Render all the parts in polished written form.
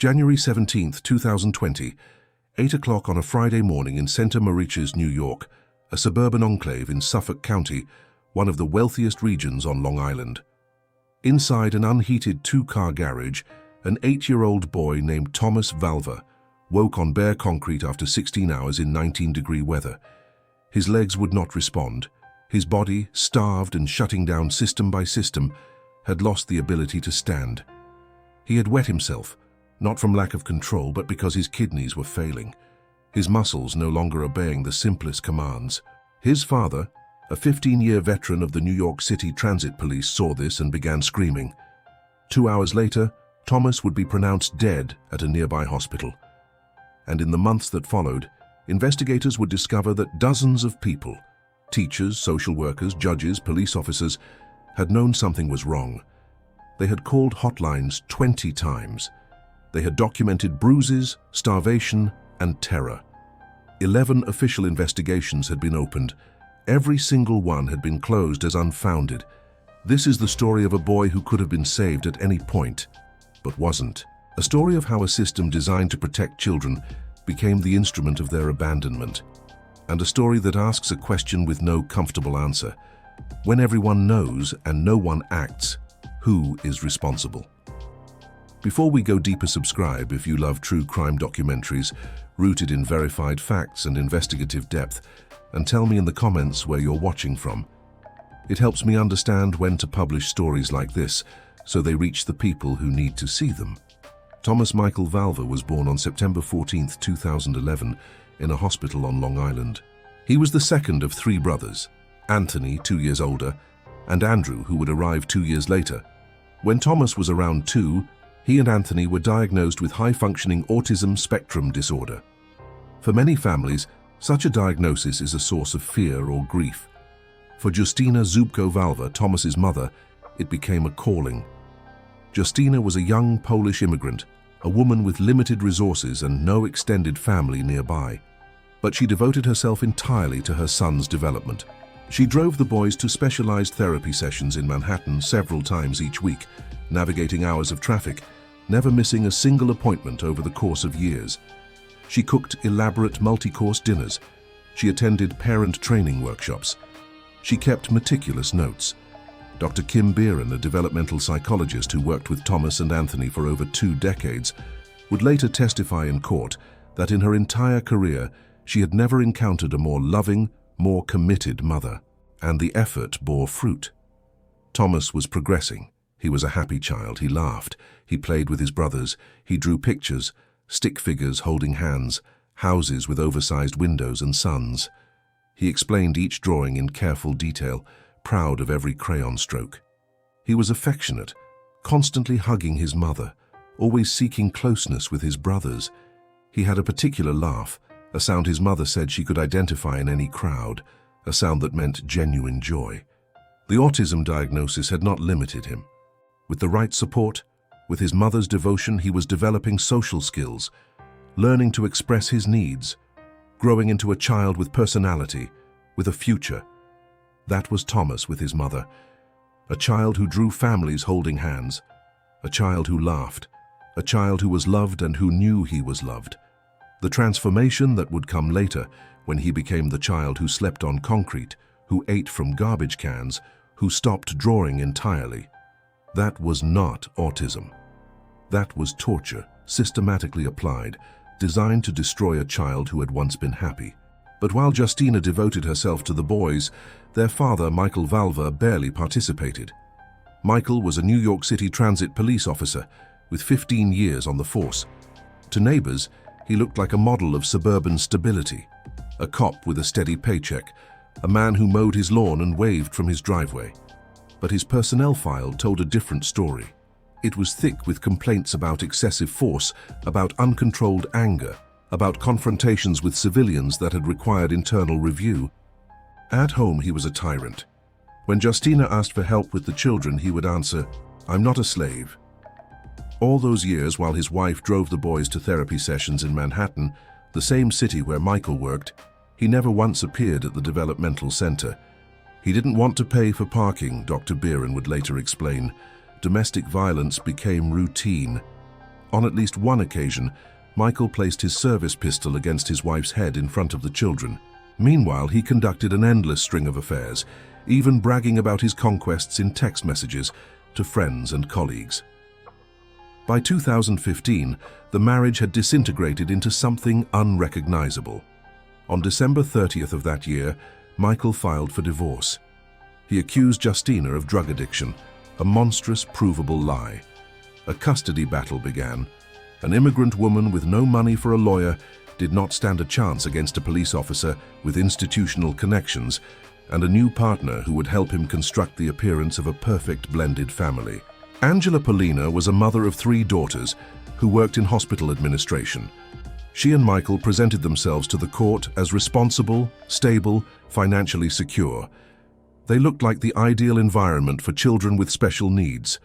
January 17, 2020, 8 o'clock on a Friday morning in Center Moriches, New York, a suburban enclave in Suffolk County, one of the wealthiest regions on Long Island. Inside an unheated two-car garage, an 8-year-old boy named Thomas Valva woke on bare concrete after 16 hours in 19-degree weather. His legs would not respond. His body, starved and shutting down system by system, had lost the ability to stand. He had wet himself, not from lack of control, but because his kidneys were failing, his muscles no longer obeying the simplest commands. His father, a 15-year veteran of the New York City Transit Police, saw this and began screaming. 2 hours later, Thomas would be pronounced dead at a nearby hospital. And in the months that followed, investigators would discover that dozens of people, teachers, social workers, judges, police officers, had known something was wrong. They had called hotlines 20 times. They had documented bruises, starvation, and terror. 11 official investigations had been opened. Every single one had been closed as unfounded. This is the story of a boy who could have been saved at any point, but wasn't. A story of how a system designed to protect children became the instrument of their abandonment. And a story that asks a question with no comfortable answer. When everyone knows and no one acts, who is responsible? Before we go deeper, subscribe if you love true crime documentaries rooted in verified facts and investigative depth, and tell me in the comments where you're watching from. It helps me understand when to publish stories like this so they reach the people who need to see them. Thomas Michael Valva was born on September 14, 2011, in a hospital on Long Island. He was the second of 3 brothers, Anthony, 2 years older, and Andrew, who would arrive 2 years later. When Thomas was around 2, he and Anthony were diagnosed with high-functioning autism spectrum disorder. For many families, such a diagnosis is a source of fear or grief. For Justina Zubko Valva, Thomas's mother, it became a calling. Justina was a young Polish immigrant, a woman with limited resources and no extended family nearby. But she devoted herself entirely to her son's development. She drove the boys to specialized therapy sessions in Manhattan several times each week, navigating hours of traffic, never missing a single appointment over the course of years. She cooked elaborate multi-course dinners. She attended parent training workshops. She kept meticulous notes. Dr. Kim Bieran, a developmental psychologist who worked with Thomas and Anthony for over 2 decades, would later testify in court that in her entire career she had never encountered a more loving, more committed mother. And the effort bore fruit. Thomas was progressing. He was a happy child. He laughed. He played with his brothers. He drew pictures, stick figures holding hands, houses with oversized windows and suns. He explained each drawing in careful detail, proud of every crayon stroke. He was affectionate, constantly hugging his mother, always seeking closeness with his brothers. He had a particular laugh, a sound his mother said she could identify in any crowd, a sound that meant genuine joy. The autism diagnosis had not limited him. With the right support, with his mother's devotion, he was developing social skills, learning to express his needs, growing into a child with personality, with a future. That was Thomas with his mother, a child who drew families holding hands, a child who laughed, a child who was loved and who knew he was loved. The transformation that would come later, when he became the child who slept on concrete, who ate from garbage cans, who stopped drawing entirely. That was not autism. That was torture, systematically applied, designed to destroy a child who had once been happy. But while Justina devoted herself to the boys, their father, Michael Valva, barely participated. Michael was a New York City Transit Police officer with 15 years on the force. To neighbors, he looked like a model of suburban stability, a cop with a steady paycheck, a man who mowed his lawn and waved from his driveway. But his personnel file told a different story. It was thick with complaints about excessive force, about uncontrolled anger, about confrontations with civilians that had required internal review. At home, he was a tyrant. When Justina asked for help with the children, he would answer, "I'm not a slave." All those years while his wife drove the boys to therapy sessions in Manhattan, the same city where Michael worked, he never once appeared at the developmental center. He didn't want to pay for parking, Dr. Bieran would later explain. Domestic violence became routine. On at least one occasion, Michael placed his service pistol against his wife's head in front of the children. Meanwhile, he conducted an endless string of affairs, even bragging about his conquests in text messages to friends and colleagues. By 2015, the marriage had disintegrated into something unrecognizable. On December 30th of that year, Michael filed for divorce. He accused Justina of drug addiction, a monstrous, provable lie. A custody battle began. An immigrant woman with no money for a lawyer did not stand a chance against a police officer with institutional connections and a new partner who would help him construct the appearance of a perfect blended family. Angela Polina was a mother of 3 daughters who worked in hospital administration. She and Michael presented themselves to the court as responsible, stable, financially secure. They looked like the ideal environment for children with special needs.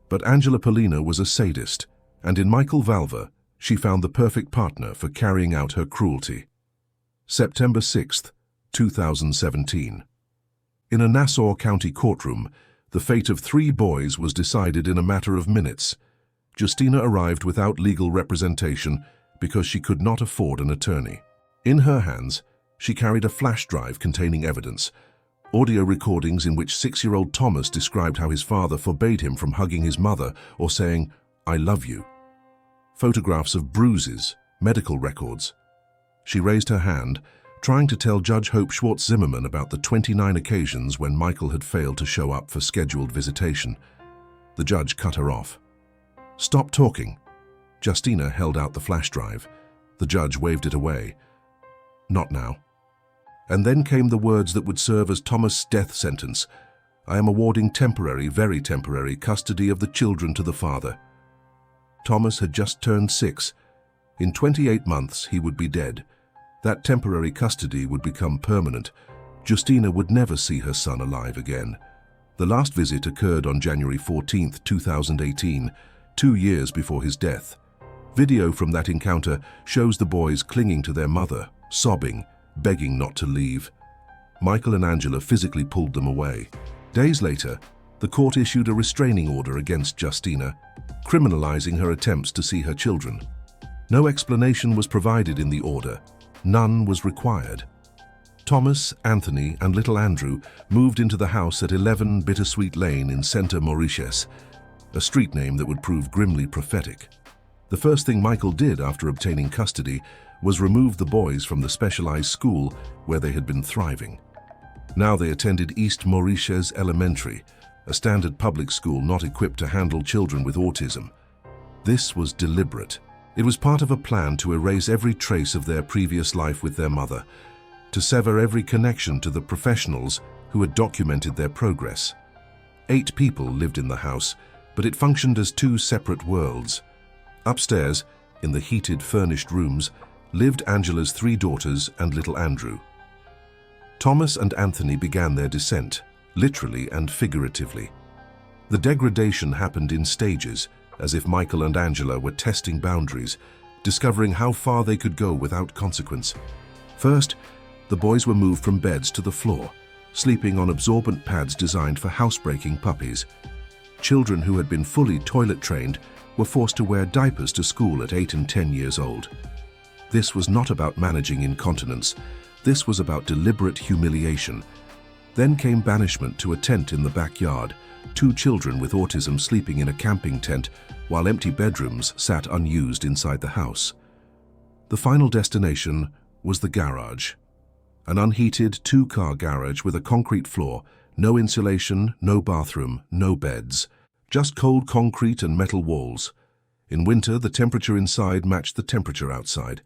But Angela Polina was a sadist, and in Michael Valva, she found the perfect partner for carrying out her cruelty. September 6, 2017. In a Nassau County courtroom, the fate of 3 boys was decided in a matter of minutes. Justina arrived without legal representation because she could not afford an attorney. In her hands, she carried a flash drive containing evidence, audio recordings in which 6-year-old Thomas described how his father forbade him from hugging his mother or saying, "I love you." Photographs of bruises, medical records. She raised her hand, trying to tell Judge Hope Schwartz-Zimmerman about the 29 occasions when Michael had failed to show up for scheduled visitation. The judge cut her off. "Stop talking." Justina held out the flash drive. The judge waved it away. "Not now." And then came the words that would serve as Thomas' death sentence. "I am awarding temporary, very temporary, custody of the children to the father." Thomas had just turned 6. In 28 months, he would be dead. That temporary custody would become permanent. Justina would never see her son alive again. The last visit occurred on January 14, 2018, 2 years before his death. Video from that encounter shows the boys clinging to their mother, sobbing, begging not to leave. Michael and Angela physically pulled them away. Days later, the court issued a restraining order against Justina, criminalizing her attempts to see her children. No explanation was provided in the order. None was required. Thomas, Anthony, and little Andrew moved into the house at 11 Bittersweet Lane in Center Mauritius, a street name that would prove grimly prophetic. The first thing Michael did after obtaining custody was remove the boys from the specialized school where they had been thriving. Now they attended East Mauritius Elementary, a standard public school not equipped to handle children with autism. This was deliberate. It was part of a plan to erase every trace of their previous life with their mother, to sever every connection to the professionals who had documented their progress. 8 people lived in the house, but it functioned as 2 separate worlds. Upstairs, in the heated, furnished rooms, lived Angela's 3 daughters and little Andrew. Thomas and Anthony began their descent, literally and figuratively. The degradation happened in stages, as if Michael and Angela were testing boundaries, discovering how far they could go without consequence. First, the boys were moved from beds to the floor, sleeping on absorbent pads designed for housebreaking puppies. Children who had been fully toilet-trained were forced to wear diapers to school at 8 and 10 years old. This was not about managing incontinence. This was about deliberate humiliation. Then came banishment to a tent in the backyard, 2 children with autism sleeping in a camping tent while empty bedrooms sat unused inside the house. The final destination was the garage. An unheated 2-car garage with a concrete floor, no insulation, no bathroom, no beds. Just cold concrete and metal walls. In winter, the temperature inside matched the temperature outside.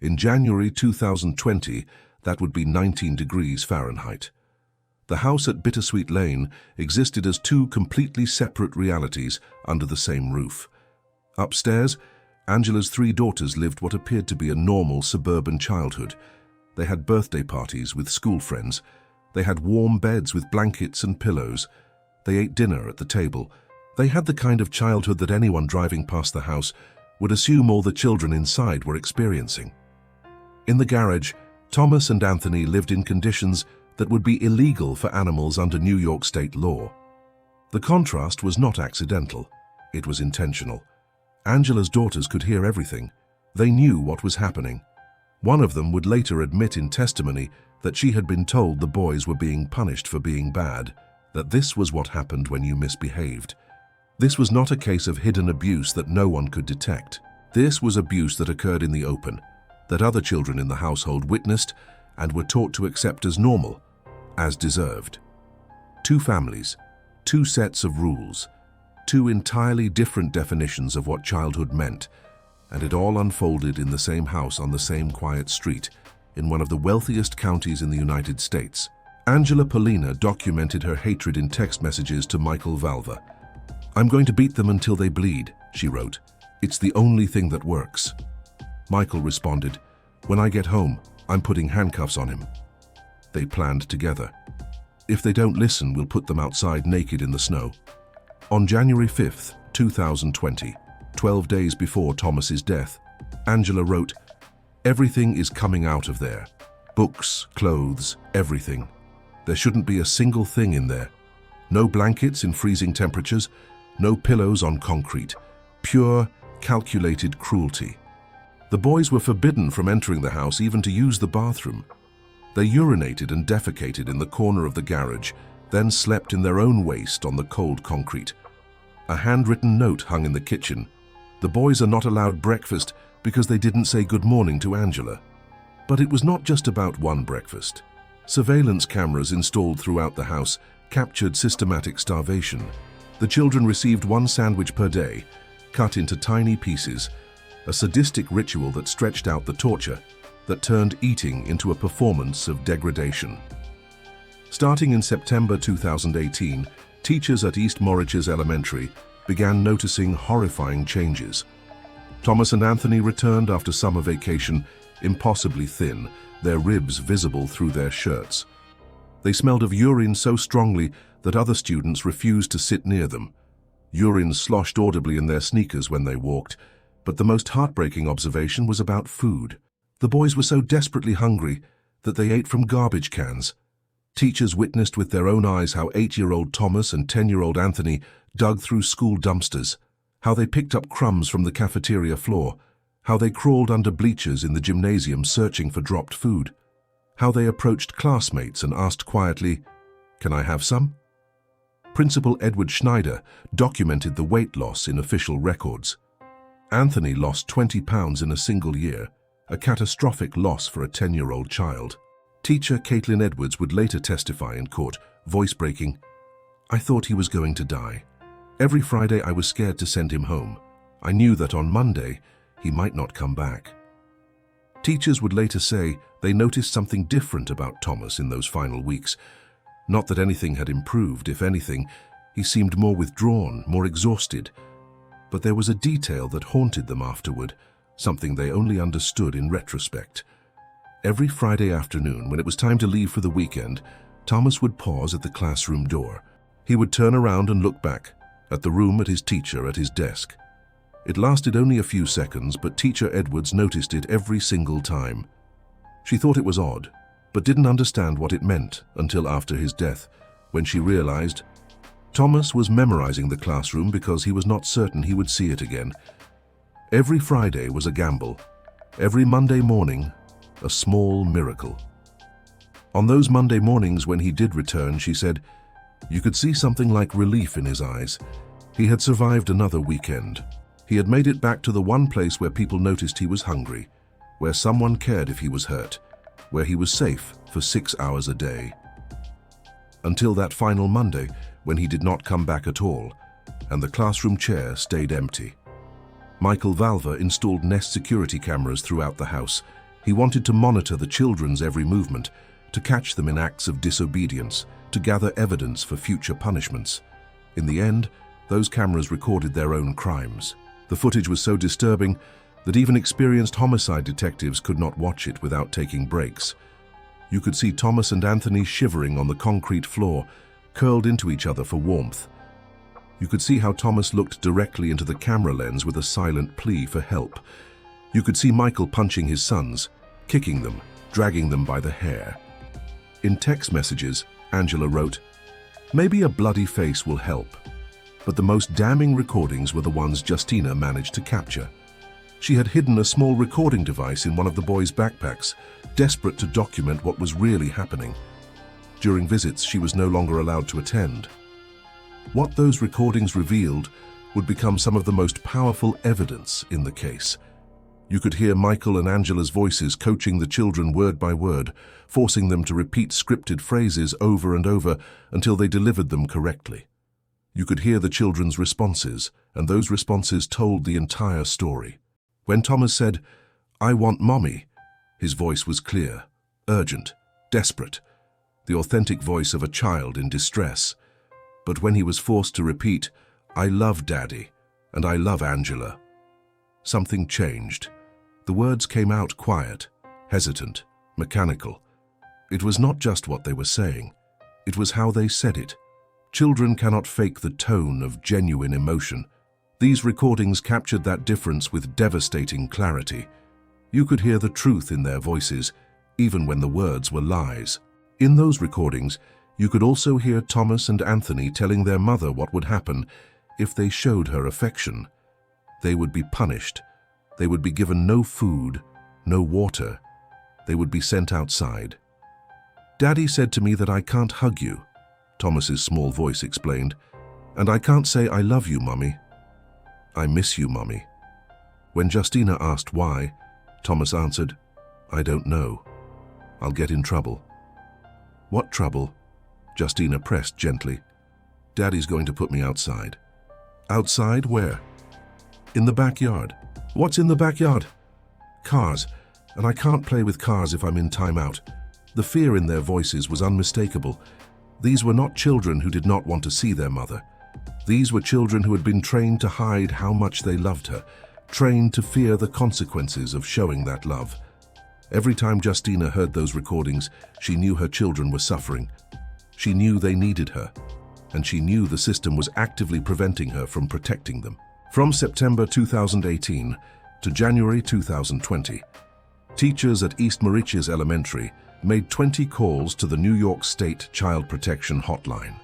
In January 2020, that would be 19 degrees Fahrenheit. The house at Bittersweet Lane existed as 2 completely separate realities under the same roof. Upstairs, Angela's 3 daughters lived what appeared to be a normal suburban childhood. They had birthday parties with school friends. They had warm beds with blankets and pillows. They ate dinner at the table. They had the kind of childhood that anyone driving past the house would assume all the children inside were experiencing. In the garage, Thomas and Anthony lived in conditions that would be illegal for animals under New York state law. The contrast was not accidental, it was intentional. Angela's daughters could hear everything. They knew what was happening. One of them would later admit in testimony that she had been told the boys were being punished for being bad, that this was what happened when you misbehaved. This was not a case of hidden abuse that no one could detect. This was abuse that occurred in the open, that other children in the household witnessed and were taught to accept as normal, as deserved. Two families, two sets of rules, two entirely different definitions of what childhood meant, and it all unfolded in the same house on the same quiet street, in one of the wealthiest counties in the United States. Angela Polina documented her hatred in text messages to Michael Valva. "I'm going to beat them until they bleed," she wrote. "It's the only thing that works." Michael responded, "When I get home, I'm putting handcuffs on him." They planned together. "If they don't listen, we'll put them outside naked in the snow." On January 5th, 2020, 12 days before Thomas's death, Angela wrote, "Everything is coming out of there. Books, clothes, everything. There shouldn't be a single thing in there. No blankets in freezing temperatures, no pillows on concrete. Pure, calculated cruelty." The boys were forbidden from entering the house, even to use the bathroom. They urinated and defecated in the corner of the garage, then slept in their own waste on the cold concrete. A handwritten note hung in the kitchen. "The boys are not allowed breakfast because they didn't say good morning to Angela." But it was not just about one breakfast. Surveillance cameras installed throughout the house captured systematic starvation. The children received one sandwich per day, cut into tiny pieces, a sadistic ritual that stretched out the torture, that turned eating into a performance of degradation. Starting in September 2018, teachers at East Moriches Elementary began noticing horrifying changes. Thomas and Anthony returned after summer vacation, impossibly thin, their ribs visible through their shirts. They smelled of urine so strongly that other students refused to sit near them. Urine sloshed audibly in their sneakers when they walked, but the most heartbreaking observation was about food. The boys were so desperately hungry that they ate from garbage cans. Teachers witnessed with their own eyes how 8-year-old Thomas and 10-year-old Anthony dug through school dumpsters, how they picked up crumbs from the cafeteria floor, how they crawled under bleachers in the gymnasium searching for dropped food, how they approached classmates and asked quietly, "Can I have some?" Principal Edward Schneider documented the weight loss in official records. Anthony lost 20 pounds in a single year, a catastrophic loss for a 10-year-old child. Teacher Caitlin Edwards would later testify in court, voice breaking, "I thought he was going to die. Every Friday I was scared to send him home. I knew that on Monday he might not come back." Teachers would later say they noticed something different about Thomas in those final weeks. Not that anything had improved, if anything, he seemed more withdrawn, more exhausted. But there was a detail that haunted them afterward, something they only understood in retrospect. Every Friday afternoon, when it was time to leave for the weekend, Thomas would pause at the classroom door. He would turn around and look back, at the room, at his teacher, at his desk. It lasted only a few seconds, but Teacher Edwards noticed it every single time. She thought it was odd, but didn't understand what it meant until after his death, when she realized Thomas was memorizing the classroom because he was not certain he would see it again. Every Friday was a gamble. Every Monday morning, a small miracle. On those Monday mornings when he did return, she said, you could see something like relief in his eyes. He had survived another weekend. He had made it back to the one place where people noticed he was hungry, where someone cared if he was hurt, where he was safe for 6 hours a day. Until that final Monday, when he did not come back at all, and the classroom chair stayed empty. Michael Valva installed Nest security cameras throughout the house. He wanted to monitor the children's every movement, to catch them in acts of disobedience, to gather evidence for future punishments. In the end, those cameras recorded their own crimes. The footage was so disturbing that even experienced homicide detectives could not watch it without taking breaks. You could see Thomas and Anthony shivering on the concrete floor, curled into each other for warmth. You could see how Thomas looked directly into the camera lens with a silent plea for help. You could see Michael punching his sons, kicking them, dragging them by the hair. In text messages, Angela wrote, "Maybe a bloody face will help. But the most damning recordings were the ones Justina managed to capture. She had hidden a small recording device in one of the boys' backpacks, desperate to document what was really happening. During visits, she was no longer allowed to attend. What those recordings revealed would become some of the most powerful evidence in the case. You could hear Michael and Angela's voices coaching the children word by word, forcing them to repeat scripted phrases over and over until they delivered them correctly. You could hear the children's responses, and those responses told the entire story. When Thomas said, "I want mommy," his voice was clear, urgent, desperate, the authentic voice of a child in distress. But when he was forced to repeat, "I love Daddy," and "I love Angela," something changed. The words came out quiet, hesitant, mechanical. It was not just what they were saying, it was how they said it. Children cannot fake the tone of genuine emotion. These recordings captured that difference with devastating clarity. You could hear the truth in their voices, even when the words were lies. In those recordings, you could also hear Thomas and Anthony telling their mother what would happen if they showed her affection. They would be punished. They would be given no food, no water. They would be sent outside. "Daddy said to me that I can't hug you," Thomas's small voice explained, "and I can't say I love you, Mummy. I miss you, Mummy." When Justina asked why, Thomas answered, "I don't know. I'll get in trouble." "What trouble?" Justina pressed gently. "Daddy's going to put me outside." "Outside where?" "In the backyard." "What's in the backyard?" "Cars, and I can't play with cars if I'm in timeout." The fear in their voices was unmistakable. These were not children who did not want to see their mother. These were children who had been trained to hide how much they loved her, trained to fear the consequences of showing that love. Every time Justina heard those recordings, she knew her children were suffering. She knew they needed her, and she knew the system was actively preventing her from protecting them. From September 2018 to January 2020, teachers at East Moriches Elementary made 20 calls to the New York State Child Protection Hotline.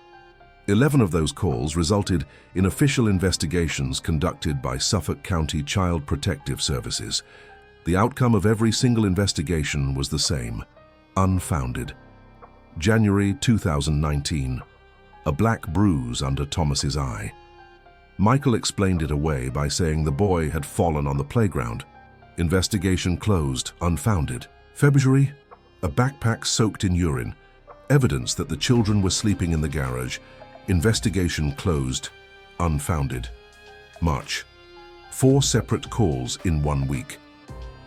11 of those calls resulted in official investigations conducted by Suffolk County Child Protective Services. The outcome of every single investigation was the same: unfounded. January 2019, a black bruise under Thomas's eye. Michael explained it away by saying the boy had fallen on the playground. Investigation closed, unfounded. February, a backpack soaked in urine. Evidence that the children were sleeping in the garage. Investigation closed, unfounded. March, 4 separate calls in 1 week.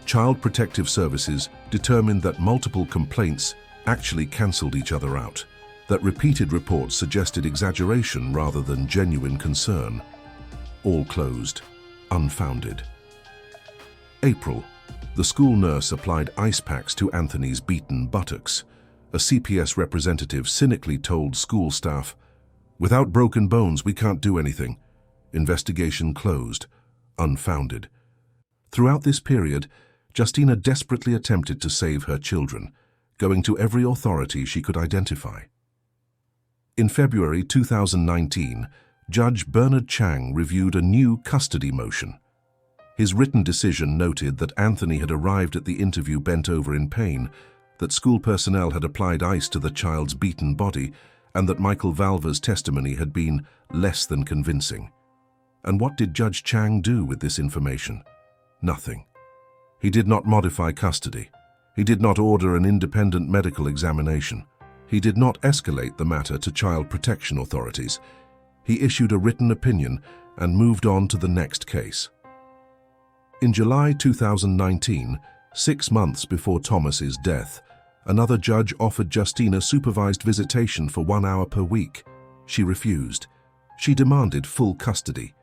Child Protective Services determined that multiple complaints actually cancelled each other out, that repeated reports suggested exaggeration rather than genuine concern. All closed, unfounded. April, the school nurse applied ice packs to Anthony's beaten buttocks. A CPS representative cynically told school staff, "Without broken bones, we can't do anything." Investigation closed, unfounded. Throughout this period, Justina desperately attempted to save her children, going to every authority she could identify. In February 2019, Judge Bernard Chang reviewed a new custody motion. His written decision noted that Anthony had arrived at the interview bent over in pain, that school personnel had applied ice to the child's beaten body, and that Michael Valva's testimony had been less than convincing. And what did Judge Chang do with this information? Nothing. He did not modify custody. He did not order an independent medical examination. He did not escalate the matter to child protection authorities. He issued a written opinion and moved on to the next case. In July 2019, 6 months before Thomas's death, another judge offered Justina supervised visitation for 1 hour per week. She refused. She demanded full custody.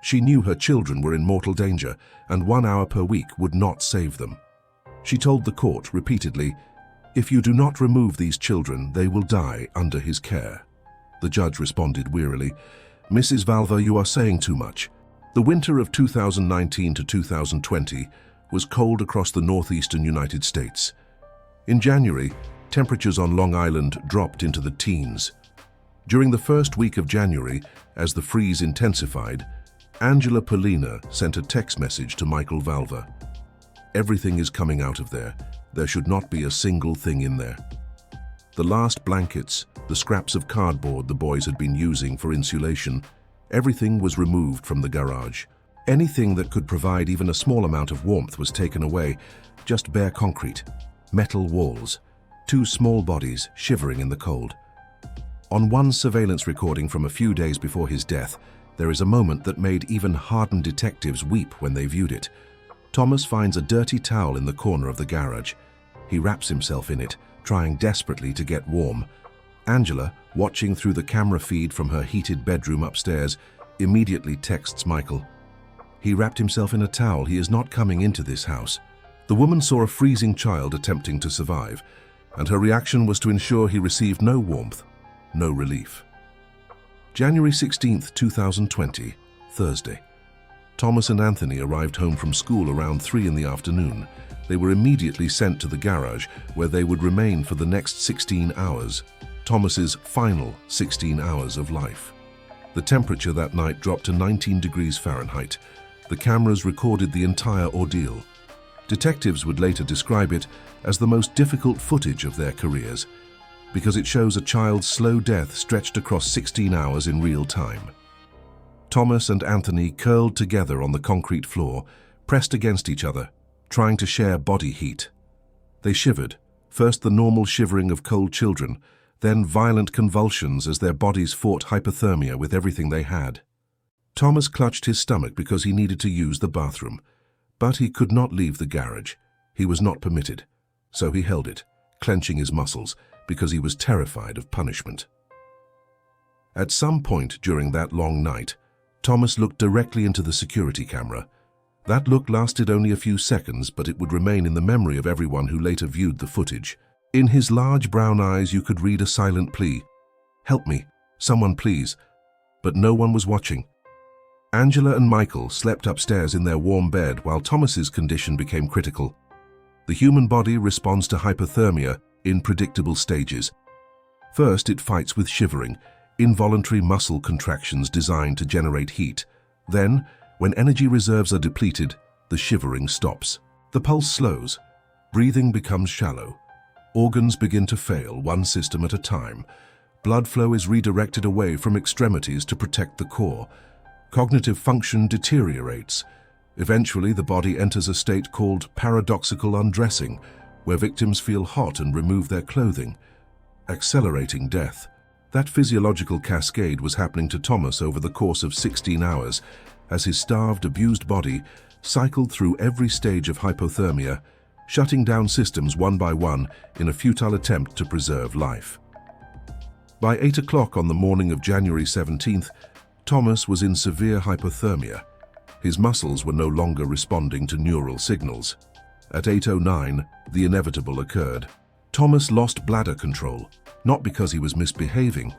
She knew her children were in mortal danger, and 1 hour per week would not save them. She told the court repeatedly, "If you do not remove these children, they will die under his care." The judge responded wearily, "Mrs. Valva, you are saying too much." The winter of 2019 to 2020 was cold across the northeastern United States. In January, temperatures on Long Island dropped into the teens. During the first week of January, as the freeze intensified, Angela Polina sent a text message to Michael Valva. "Everything is coming out of there. There should not be a single thing in there." The last blankets, the scraps of cardboard the boys had been using for insulation, everything was removed from the garage. Anything that could provide even a small amount of warmth was taken away, just bare concrete, metal walls, two small bodies shivering in the cold. On one surveillance recording from a few days before his death, there is a moment that made even hardened detectives weep when they viewed it. Thomas finds a dirty towel in the corner of the garage. He wraps himself in it, trying desperately to get warm. Angela, watching through the camera feed from her heated bedroom upstairs, immediately texts Michael. He wrapped himself in a towel. He is not coming into this house. The woman saw a freezing child attempting to survive, and her reaction was to ensure he received no warmth, no relief. January 16th, 2020, Thursday. Thomas and Anthony arrived home from school around 3 in the afternoon. They were immediately sent to the garage, where they would remain for the next 16 hours, Thomas's final 16 hours of life. The temperature that night dropped to 19 degrees Fahrenheit. The cameras recorded the entire ordeal. Detectives would later describe it as the most difficult footage of their careers, because it shows a child's slow death stretched across 16 hours in real time. Thomas and Anthony curled together on the concrete floor, pressed against each other, trying to share body heat. They shivered, first the normal shivering of cold children, then violent convulsions as their bodies fought hypothermia with everything they had. Thomas clutched his stomach because he needed to use the bathroom, but he could not leave the garage. He was not permitted, so he held it, clenching his muscles, because he was terrified of punishment. At some point during that long night, Thomas looked directly into the security camera. That look lasted only a few seconds, but it would remain in the memory of everyone who later viewed the footage. In his large brown eyes you could read a silent plea. "Help me, someone please." But no one was watching. Angela and Michael slept upstairs in their warm bed while Thomas's condition became critical. The human body responds to hypothermia in predictable stages. First, it fights with shivering, involuntary muscle contractions designed to generate heat. Then, when energy reserves are depleted, the shivering stops. The pulse slows. Breathing becomes shallow. Organs begin to fail, one system at a time. Blood flow is redirected away from extremities to protect the core. Cognitive function deteriorates. Eventually, the body enters a state called paradoxical undressing, where victims feel hot and remove their clothing, accelerating death. That physiological cascade was happening to Thomas over the course of 16 hours, as his starved, abused body cycled through every stage of hypothermia, shutting down systems one by one in a futile attempt to preserve life. By 8 o'clock on the morning of January 17th, Thomas was in severe hypothermia. His muscles were no longer responding to neural signals. At 8:09, the inevitable occurred. Thomas lost bladder control, not because he was misbehaving,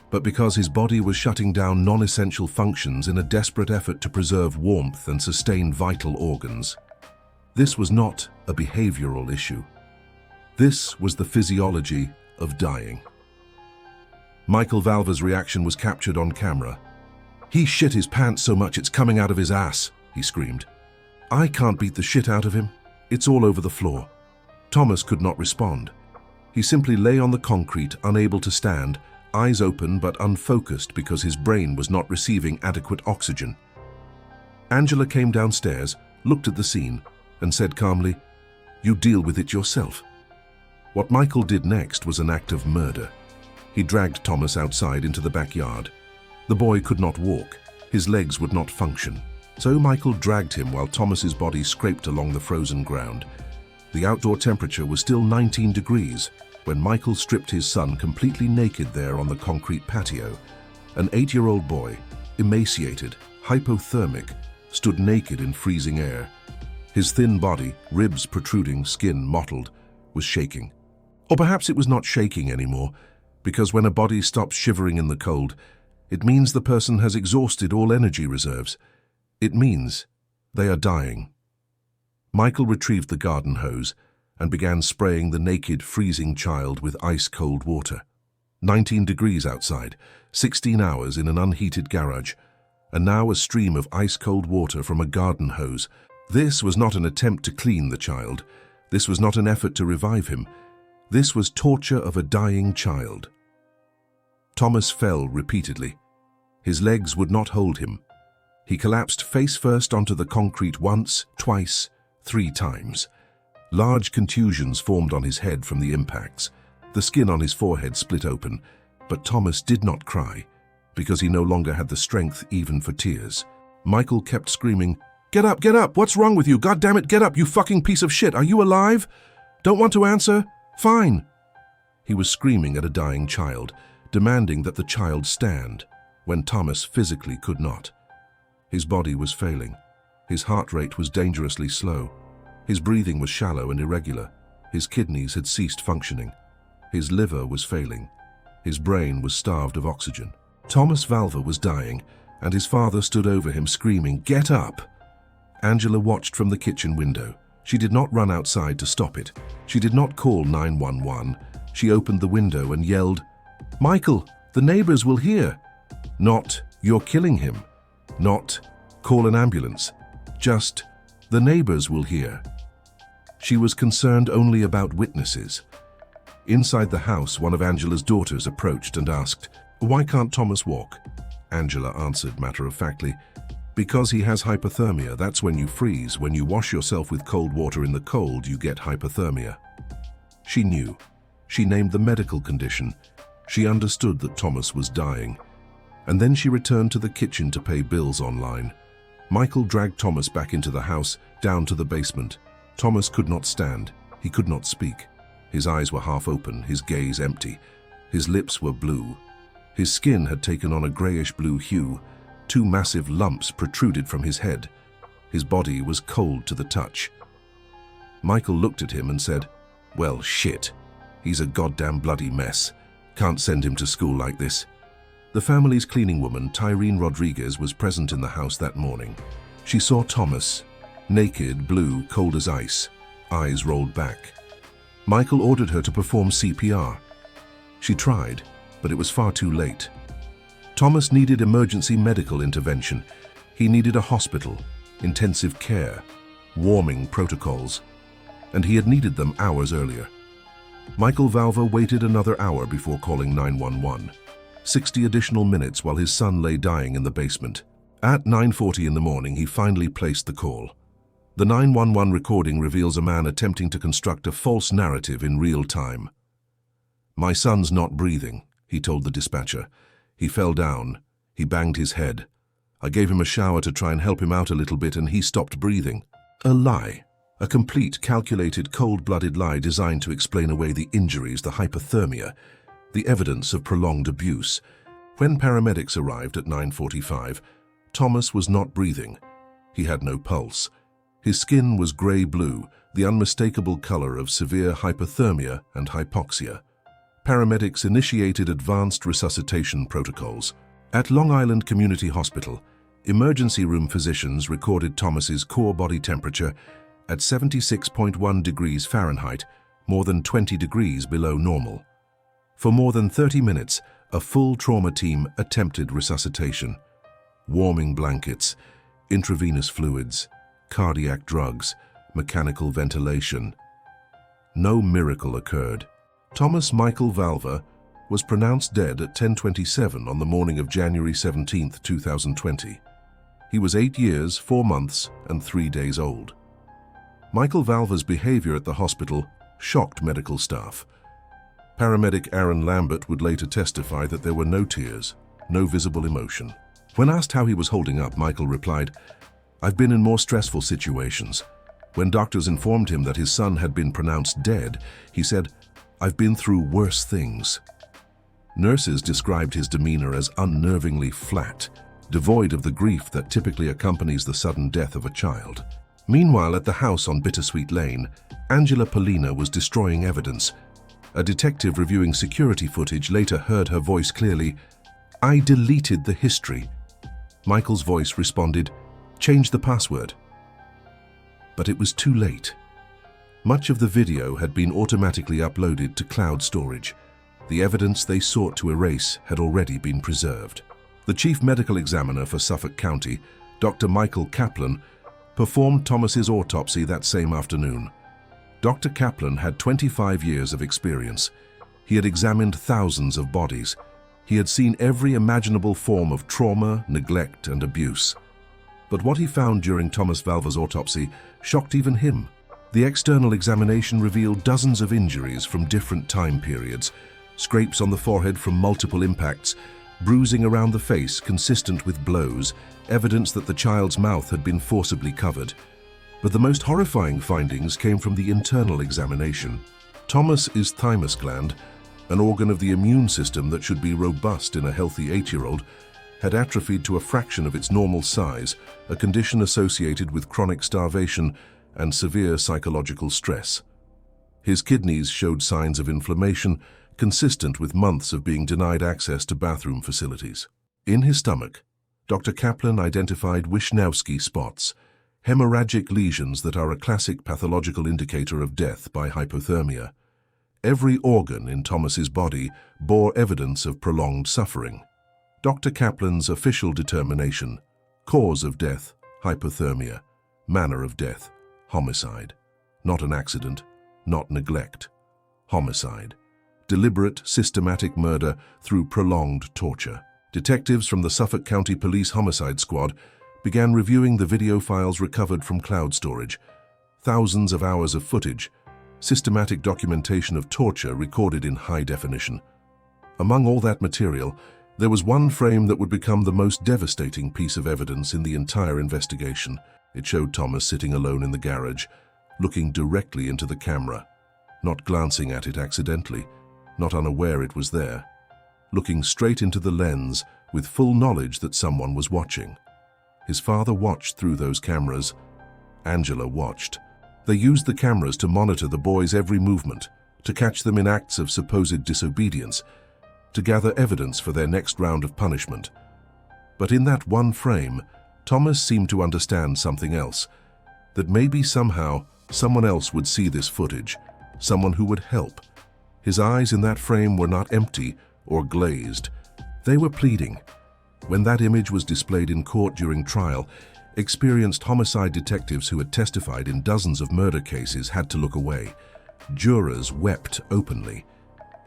but because his body was shutting down non-essential functions in a desperate effort to preserve warmth and sustain vital organs. This was not a behavioral issue. This was the physiology of dying. Michael Valva's reaction was captured on camera. "He shit his pants so much it's coming out of his ass," he screamed. "I can't beat the shit out of him. It's all over the floor." Thomas could not respond. He simply lay on the concrete, unable to stand, eyes open but unfocused because his brain was not receiving adequate oxygen. Angela came downstairs, looked at the scene, and said calmly, "You deal with it yourself." What Michael did next was an act of murder. He dragged Thomas outside into the backyard. The boy could not walk. His legs would not function. So Michael dragged him while Thomas's body scraped along the frozen ground. The outdoor temperature was still 19 degrees when Michael stripped his son completely naked there on the concrete patio. An 8-year-old boy, emaciated, hypothermic, stood naked in freezing air. His thin body, ribs protruding, skin mottled, was shaking. Or perhaps it was not shaking anymore, because when a body stops shivering in the cold, it means the person has exhausted all energy reserves. It means they are dying. Michael retrieved the garden hose and began spraying the naked, freezing child with ice-cold water. 19 degrees outside, 16 hours in an unheated garage, and now a stream of ice-cold water from a garden hose. This was not an attempt to clean the child. This was not an effort to revive him. This was torture of a dying child. Thomas fell repeatedly. His legs would not hold him. He collapsed face first onto the concrete once, twice, 3 times. Large contusions formed on his head from the impacts. The skin on his forehead split open, but Thomas did not cry, because he no longer had the strength even for tears. Michael kept screaming, "Get up, get up! What's wrong with you? God damn it, get up, you fucking piece of shit! Are you alive? Don't want to answer? Fine!" He was screaming at a dying child, demanding that the child stand, when Thomas physically could not. His body was failing. His heart rate was dangerously slow. His breathing was shallow and irregular. His kidneys had ceased functioning. His liver was failing. His brain was starved of oxygen. Thomas Valva was dying, and his father stood over him screaming, "Get up!" Angela watched from the kitchen window. She did not run outside to stop it. She did not call 911. She opened the window and yelled, "Michael, the neighbors will hear." Not, "You're killing him." Not, "Call an ambulance." Just, "The neighbors will hear." She was concerned only about witnesses. Inside the house, one of Angela's daughters approached and asked, "Why can't Thomas walk?" Angela answered matter-of-factly, "Because he has hypothermia. That's when you freeze. When you wash yourself with cold water in the cold, you get hypothermia." She knew. She named the medical condition. She understood that Thomas was dying. And then she returned to the kitchen to pay bills online. Michael dragged Thomas back into the house, down to the basement. Thomas could not stand. He could not speak. His eyes were half open, his gaze empty. His lips were blue. His skin had taken on a grayish-blue hue. 2 massive lumps protruded from his head. His body was cold to the touch. Michael looked at him and said, "Well, shit. He's a goddamn bloody mess. Can't send him to school like this." The family's cleaning woman, Tyrene Rodriguez, was present in the house that morning. She saw Thomas, naked, blue, cold as ice, eyes rolled back. Michael ordered her to perform CPR. She tried, but it was far too late. Thomas needed emergency medical intervention. He needed a hospital, intensive care, warming protocols, and he had needed them hours earlier. Michael Valva waited another hour before calling 911. 60 additional minutes while his son lay dying in the basement. At 9:40 in the morning, he finally placed the call. The 911 recording reveals a man attempting to construct a false narrative in real time. "My son's not breathing," he told the dispatcher. "He fell down. He banged his head. I gave him a shower to try and help him out a little bit and he stopped breathing." A lie. A complete, calculated, cold-blooded lie designed to explain away the injuries, the hypothermia, the evidence of prolonged abuse. When paramedics arrived at 9:45, Thomas was not breathing. He had no pulse. His skin was gray-blue, the unmistakable color of severe hypothermia and hypoxia. Paramedics initiated advanced resuscitation protocols. At Long Island Community Hospital, emergency room physicians recorded Thomas's core body temperature at 76.1 degrees Fahrenheit, more than 20 degrees below normal. For more than 30 minutes, a full trauma team attempted resuscitation. Warming blankets, intravenous fluids, cardiac drugs, mechanical ventilation. No miracle occurred. Thomas Michael Valva was pronounced dead at 10:27 on the morning of January 17, 2020. He was 8 years, 4 months, and 3 days old. Michael Valva's behavior at the hospital shocked medical staff. Paramedic Aaron Lambert would later testify that there were no tears, no visible emotion. When asked how he was holding up, Michael replied, "I've been in more stressful situations. When doctors informed him that his son had been pronounced dead, he said, 'I've been through worse things.'" Nurses described his demeanor as unnervingly flat, devoid of the grief that typically accompanies the sudden death of a child. Meanwhile, at the house on Bittersweet Lane, Angela Polina was destroying evidence. A detective reviewing security footage later heard her voice clearly, "I deleted the history." Michael's voice responded, "Change the password." But it was too late. Much of the video had been automatically uploaded to cloud storage. The evidence they sought to erase had already been preserved. The chief medical examiner for Suffolk County, Dr. Michael Kaplan, performed Thomas's autopsy that same afternoon. Dr. Kaplan had 25 years of experience. He had examined thousands of bodies. He had seen every imaginable form of trauma, neglect, and abuse. But what he found during Thomas Valva's autopsy shocked even him. The external examination revealed dozens of injuries from different time periods, scrapes on the forehead from multiple impacts, bruising around the face consistent with blows, evidence that the child's mouth had been forcibly covered. But the most horrifying findings came from the internal examination. Thomas's thymus gland, an organ of the immune system that should be robust in a healthy 8-year-old, had atrophied to a fraction of its normal size, a condition associated with chronic starvation and severe psychological stress. His kidneys showed signs of inflammation, consistent with months of being denied access to bathroom facilities. In his stomach, Dr. Kaplan identified Wisniewski spots, hemorrhagic lesions that are a classic pathological indicator of death by hypothermia. Every organ in Thomas's body bore evidence of prolonged suffering. Dr. Kaplan's official determination: cause of death, hypothermia; manner of death, homicide. Not an accident, not neglect. Homicide. Deliberate, systematic murder through prolonged torture. Detectives from the Suffolk County Police Homicide Squad began reviewing the video files recovered from cloud storage. Thousands of hours of footage, systematic documentation of torture recorded in high definition. Among all that material, there was one frame that would become the most devastating piece of evidence in the entire investigation. It showed Thomas sitting alone in the garage, looking directly into the camera, not glancing at it accidentally, not unaware it was there, looking straight into the lens with full knowledge that someone was watching. His father watched through those cameras. Angela watched. They used the cameras to monitor the boys' every movement, to catch them in acts of supposed disobedience, to gather evidence for their next round of punishment. But in that one frame, Thomas seemed to understand something else, that maybe somehow someone else would see this footage, someone who would help. His eyes in that frame were not empty or glazed. They were pleading. When that image was displayed in court during trial, experienced homicide detectives who had testified in dozens of murder cases had to look away. Jurors wept openly.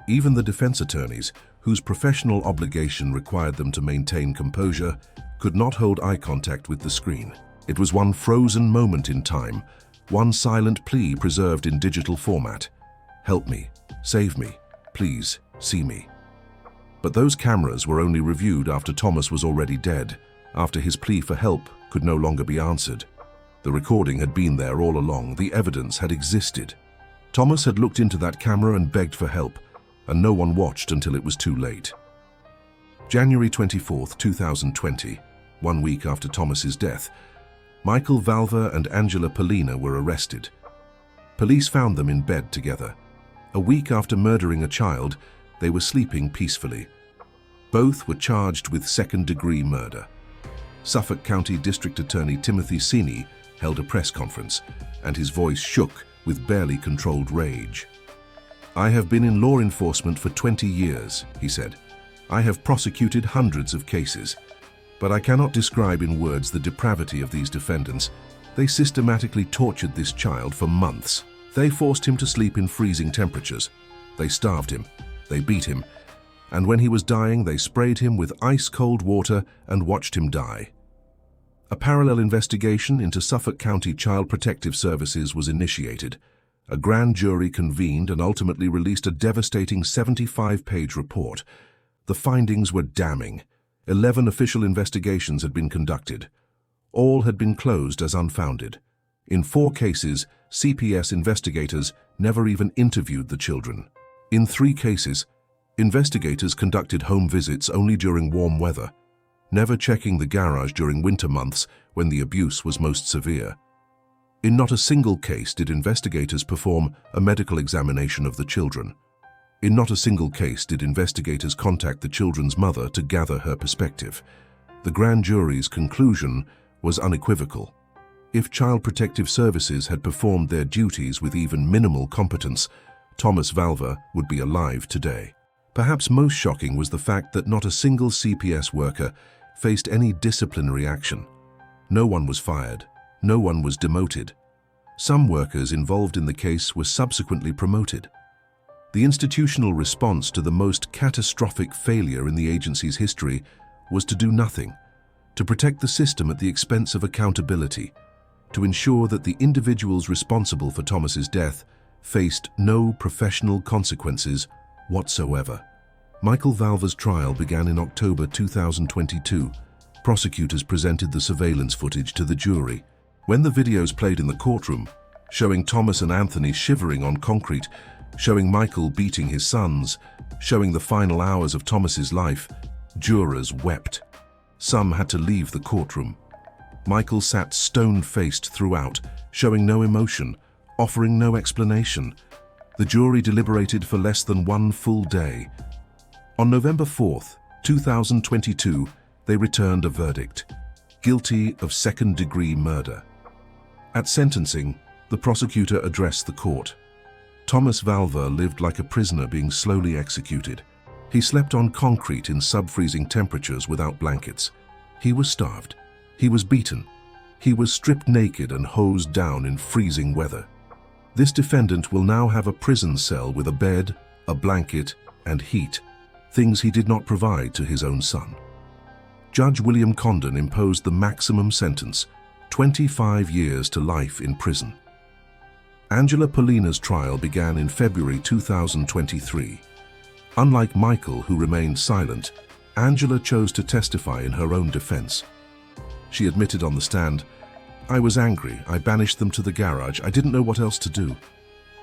Even the defense attorneys, whose professional obligation required them to maintain composure, could not hold eye contact with the screen. It was one frozen moment in time, one silent plea preserved in digital format. Help me, save me, please, see me. But those cameras were only reviewed after Thomas was already dead, after his plea for help could no longer be answered. The recording had been there all along, the evidence had existed. Thomas had looked into that camera and begged for help, and no one watched until it was too late. January 24, 2020, 1 week after Thomas's death, Michael Valva and Angela Polina were arrested. Police found them in bed together. A week after murdering a child, they were sleeping peacefully. Both were charged with second-degree murder. Suffolk County District Attorney Timothy Sini held a press conference, and his voice shook with barely controlled rage. "I have been in law enforcement for 20 years, he said. I have prosecuted hundreds of cases, but I cannot describe in words the depravity of these defendants. They systematically tortured this child for months. They forced him to sleep in freezing temperatures. They starved him. They beat him. And when he was dying, they sprayed him with ice-cold water and watched him die." A parallel investigation into Suffolk County Child Protective Services was initiated. A grand jury convened and ultimately released a devastating 75-page report. The findings were damning. 11 official investigations had been conducted. All had been closed as unfounded. In 4 cases, CPS investigators never even interviewed the children. In 3 cases, investigators conducted home visits only during warm weather, never checking the garage during winter months when the abuse was most severe. In not a single case did investigators perform a medical examination of the children. In not a single case did investigators contact the children's mother to gather her perspective. The grand jury's conclusion was unequivocal. If Child Protective Services had performed their duties with even minimal competence, Thomas Valva would be alive today. Perhaps most shocking was the fact that not a single CPS worker faced any disciplinary action. No one was fired. No one was demoted. Some workers involved in the case were subsequently promoted. The institutional response to the most catastrophic failure in the agency's history was to do nothing, to protect the system at the expense of accountability, to ensure that the individuals responsible for Thomas's death faced no professional consequences whatsoever. Michael Valver's trial began in October 2022. Prosecutors presented the surveillance footage to the jury. When the videos played in the courtroom, showing Thomas and Anthony shivering on concrete, showing Michael beating his sons, showing the final hours of Thomas's life, jurors wept. Some had to leave the courtroom. Michael sat stone-faced throughout, showing no emotion, offering no explanation. The jury deliberated for less than one full day. On November 4th, 2022, they returned a verdict: guilty of second-degree murder. At sentencing, the prosecutor addressed the court. Thomas Valver lived like a prisoner being slowly executed. He slept on concrete in sub-freezing temperatures without blankets. He was starved. He was beaten. He was stripped naked and hosed down in freezing weather. This defendant will now have a prison cell with a bed, a blanket, and heat, things he did not provide to his own son. Judge William Condon imposed the maximum sentence, 25 years to life in prison. Angela Polina's trial began in February 2023. Unlike Michael, who remained silent, Angela chose to testify in her own defense. She admitted on the stand, "I was angry. I banished them to the garage. I didn't know what else to do."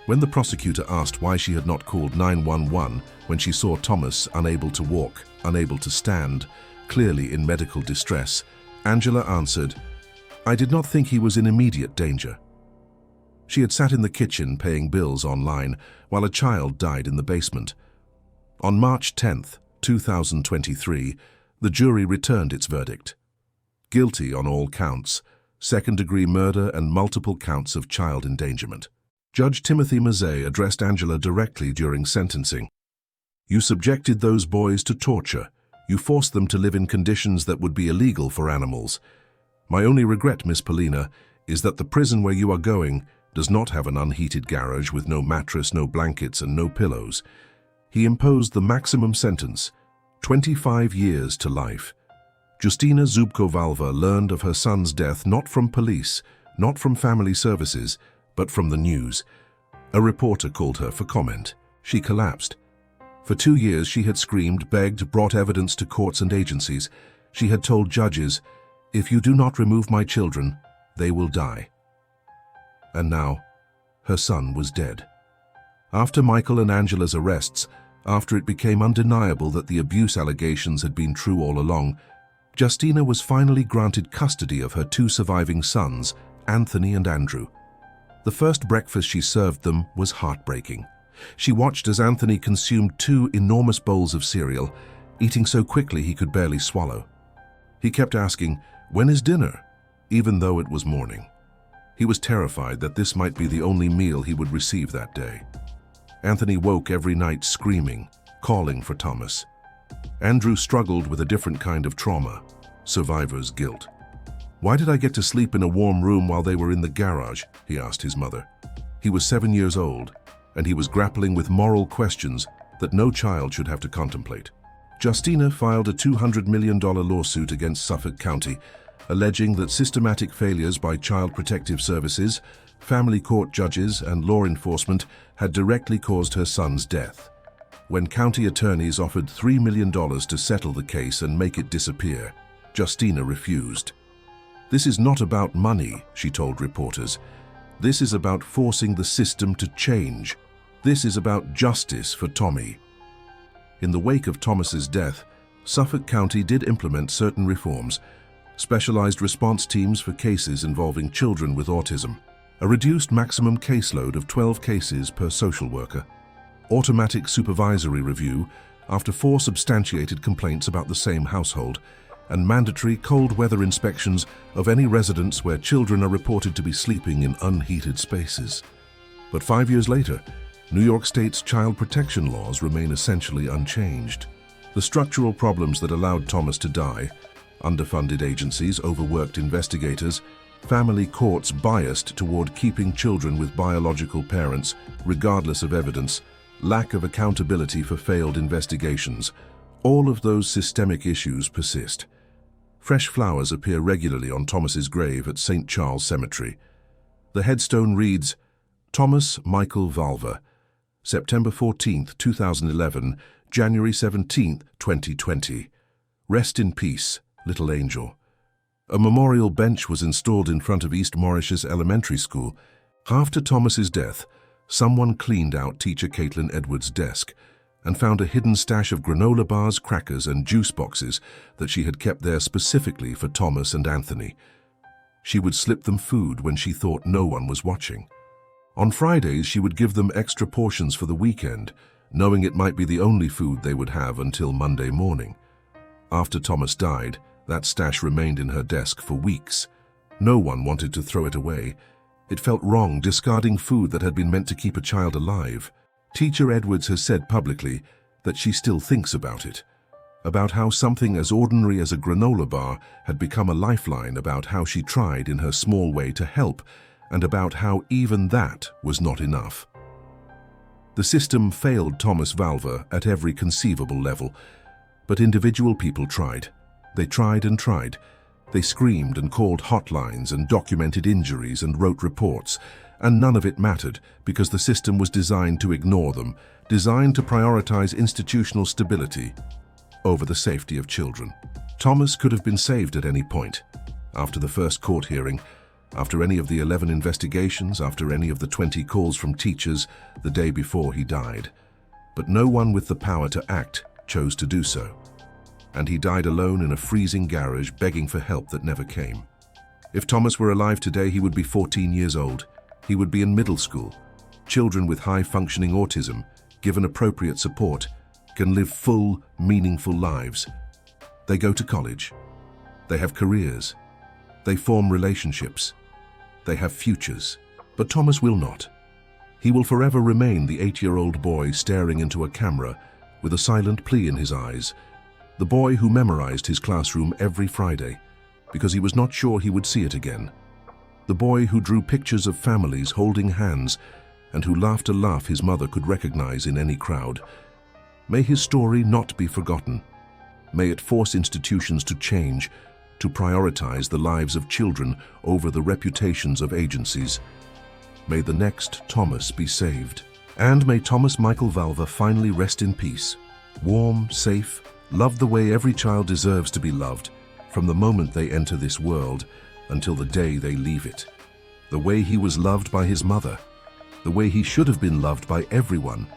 When the prosecutor asked why she had not called 911 when she saw Thomas unable to walk, unable to stand, clearly in medical distress, Angela answered, "I did not think he was in immediate danger." She had sat in the kitchen paying bills online while a child died in the basement. On March 10th, 2023, the jury returned its verdict: guilty on all counts, second-degree murder and multiple counts of child endangerment. Judge Timothy Mazzei addressed Angela directly during sentencing. "You subjected those boys to torture. You forced them to live in conditions that would be illegal for animals. My only regret, Miss Polina, is that the prison where you are going does not have an unheated garage with no mattress, no blankets, and no pillows." He imposed the maximum sentence, 25 years to life. Justina Zubko-Valver learned of her son's death not from police, not from family services, but from the news. A reporter called her for comment. She collapsed. For 2 years she had screamed, begged, brought evidence to courts and agencies. She had told judges, "If you do not remove my children, they will die." And now, her son was dead. After Michael and Angela's arrests, after it became undeniable that the abuse allegations had been true all along, Justina was finally granted custody of her 2 surviving sons, Anthony and Andrew. The first breakfast she served them was heartbreaking. She watched as Anthony consumed 2 enormous bowls of cereal, eating so quickly he could barely swallow. He kept asking, "When is dinner?" even though it was morning. He was terrified that this might be the only meal he would receive that day. Anthony woke every night screaming, calling for Thomas. Andrew struggled with a different kind of trauma, survivor's guilt. "Why did I get to sleep in a warm room while they were in the garage?" he asked his mother. He was 7 years old, and he was grappling with moral questions that no child should have to contemplate. Justina filed a $200 million lawsuit against Suffolk County, alleging that systematic failures by Child Protective Services, family court judges, and law enforcement had directly caused her son's death. When county attorneys offered $3 million to settle the case and make it disappear, Justina refused. "This is not about money," she told reporters. "This is about forcing the system to change. This is about justice for Tommy." In the wake of Thomas's death, Suffolk County did implement certain reforms: specialized response teams for cases involving children with autism, a reduced maximum caseload of 12 cases per social worker, automatic supervisory review after 4 substantiated complaints about the same household, and mandatory cold weather inspections of any residence where children are reported to be sleeping in unheated spaces. But 5 years later, New York State's child protection laws remain essentially unchanged. The structural problems that allowed Thomas to die, underfunded agencies, overworked investigators, family courts biased toward keeping children with biological parents, regardless of evidence, lack of accountability for failed investigations, all of those systemic issues persist. Fresh flowers appear regularly on Thomas's grave at St. Charles Cemetery. The headstone reads, Thomas Michael Valver, September 14, 2011, January 17, 2020. Rest in peace, little angel. A memorial bench was installed in front of East Mauritius Elementary School. After Thomas's death, someone cleaned out teacher Caitlin Edwards' desk and found a hidden stash of granola bars, crackers, and juice boxes that she had kept there specifically for Thomas and Anthony. She would slip them food when she thought no one was watching. On Fridays, she would give them extra portions for the weekend, knowing it might be the only food they would have until Monday morning. After Thomas died, that stash remained in her desk for weeks. No one wanted to throw it away. It felt wrong discarding food that had been meant to keep a child alive. Teacher Edwards has said publicly that she still thinks about it, about how something as ordinary as a granola bar had become a lifeline, about how she tried in her small way to help, and about how even that was not enough. The system failed Thomas Valver at every conceivable level, but individual people tried. They tried and tried. They screamed and called hotlines and documented injuries and wrote reports, and none of it mattered because the system was designed to ignore them, designed to prioritize institutional stability over the safety of children. Thomas could have been saved at any point. After the first court hearing, after any of the 11 investigations, after any of the 20 calls from teachers the day before he died. But no one with the power to act chose to do so. And he died alone in a freezing garage, begging for help that never came. If Thomas were alive today, he would be 14 years old. He would be in middle school. Children with high-functioning autism, given appropriate support, can live full, meaningful lives. They go to college. They have careers. They form relationships. They have futures. But Thomas will not. He will forever remain the 8-year-old boy staring into a camera with a silent plea in his eyes, the boy who memorized his classroom every Friday because he was not sure he would see it again. The boy who drew pictures of families holding hands and who laughed a laugh his mother could recognize in any crowd. May his story not be forgotten. May it force institutions to change, to prioritize the lives of children over the reputations of agencies. May the next Thomas be saved. And may Thomas Michael Valver finally rest in peace. Warm, safe, loved the way every child deserves to be loved, from the moment they enter this world until the day they leave it. The way he was loved by his mother. The way he should have been loved by everyone